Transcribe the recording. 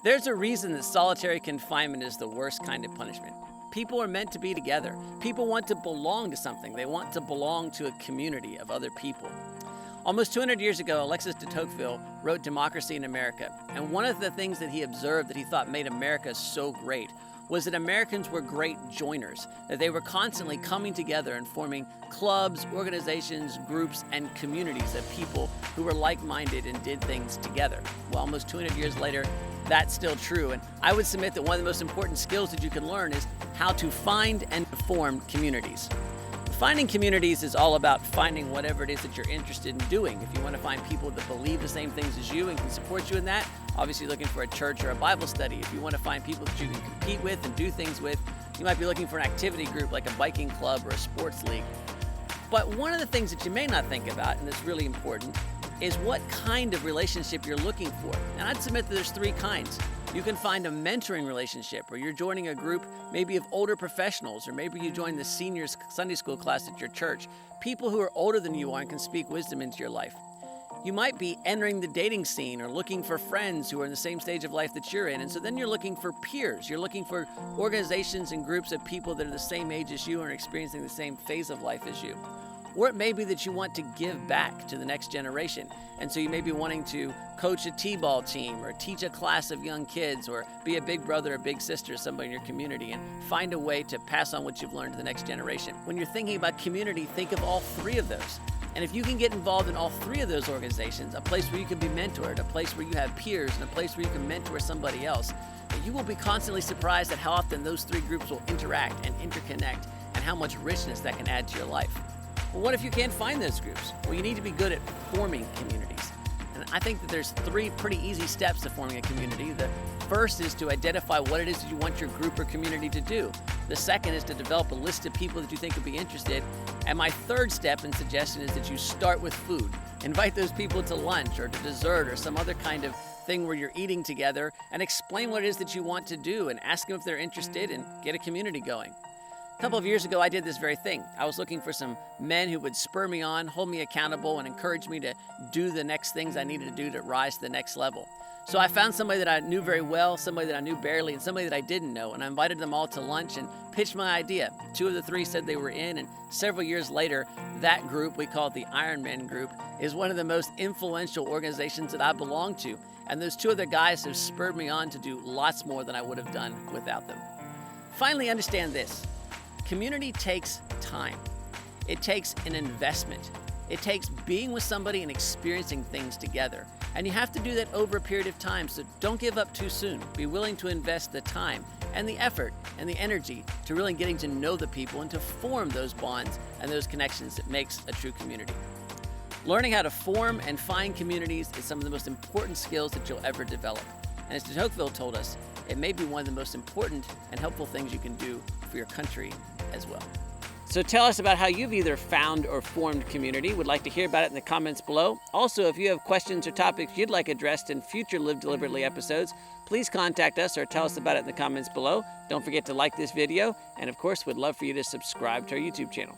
There's a reason that solitary confinement is the worst kind of punishment. People are meant to be together. People want to belong to something. They want to belong to a community of other people. Almost 200 years ago, Alexis de Tocqueville wrote Democracy in America. And one of the things that he observed that he thought made America so great was that Americans were great joiners, that they were constantly coming together and forming clubs, organizations, groups, and communities of people who were like-minded and did things together. Well, almost 200 years later, that's still true. And I would submit that one of the most important skills that you can learn is how to find and form communities. Finding communities is all about finding whatever it is that you're interested in doing. If you want to find people that believe the same things as you and can support you in that, obviously looking for a church or a Bible study. If you want to find people that you can compete with and do things with, you might be looking for an activity group like a biking club or a sports league. But one of the things that you may not think about, and that's really important, is what kind of relationship you're looking for. And I'd submit that there's three kinds. You can find a mentoring relationship where you're joining a group maybe of older professionals, or maybe you join the seniors Sunday school class at your church, people who are older than you are and can speak wisdom into your life. You might be entering the dating scene or looking for friends who are in the same stage of life that you're in. And so then you're looking for peers. You're looking for organizations and groups of people that are the same age as you and are experiencing the same phase of life as you. Or it may be that you want to give back to the next generation. And so you may be wanting to coach a t-ball team or teach a class of young kids or be a big brother or big sister to somebody in your community and find a way to pass on what you've learned to the next generation. When you're thinking about community, think of all three of those. And if you can get involved in all three of those organizations, a place where you can be mentored, a place where you have peers, and a place where you can mentor somebody else, you will be constantly surprised at how often those three groups will interact and interconnect and how much richness that can add to your life. Well, what if you can't find those groups? Well, you need to be good at forming communities. And I think that there's three pretty easy steps to forming a community. The first is to identify what it is that you want your group or community to do. The second is to develop a list of people that you think would be interested. And my third step and suggestion is that you start with food. Invite those people to lunch or to dessert or some other kind of thing where you're eating together and explain what it is that you want to do and ask them if they're interested and get a community going. A couple of years ago, I did this very thing. I was looking for some men who would spur me on, hold me accountable, and encourage me to do the next things I needed to do to rise to the next level. So I found somebody that I knew very well, somebody that I knew barely, and somebody that I didn't know, and I invited them all to lunch and pitched my idea. Two of the three said they were in, and several years later, that group, we call it the Ironman Group, is one of the most influential organizations that I belong to. And those two other guys have spurred me on to do lots more than I would have done without them. Finally, understand this. Community takes time. It takes an investment. It takes being with somebody and experiencing things together. And you have to do that over a period of time, so don't give up too soon. Be willing to invest the time and the effort and the energy to really getting to know the people and to form those bonds and those connections that makes a true community. Learning how to form and find communities is some of the most important skills that you'll ever develop. And as de Tocqueville told us, it may be one of the most important and helpful things you can do for your country as well. So tell us about how you've either found or formed community. We'd like to hear about it in the comments below. Also, if you have questions or topics you'd like addressed in future Live Deliberately episodes, please contact us or tell us about it in the comments below. Don't forget to like this video, and of course, we'd love for you to subscribe to our YouTube channel.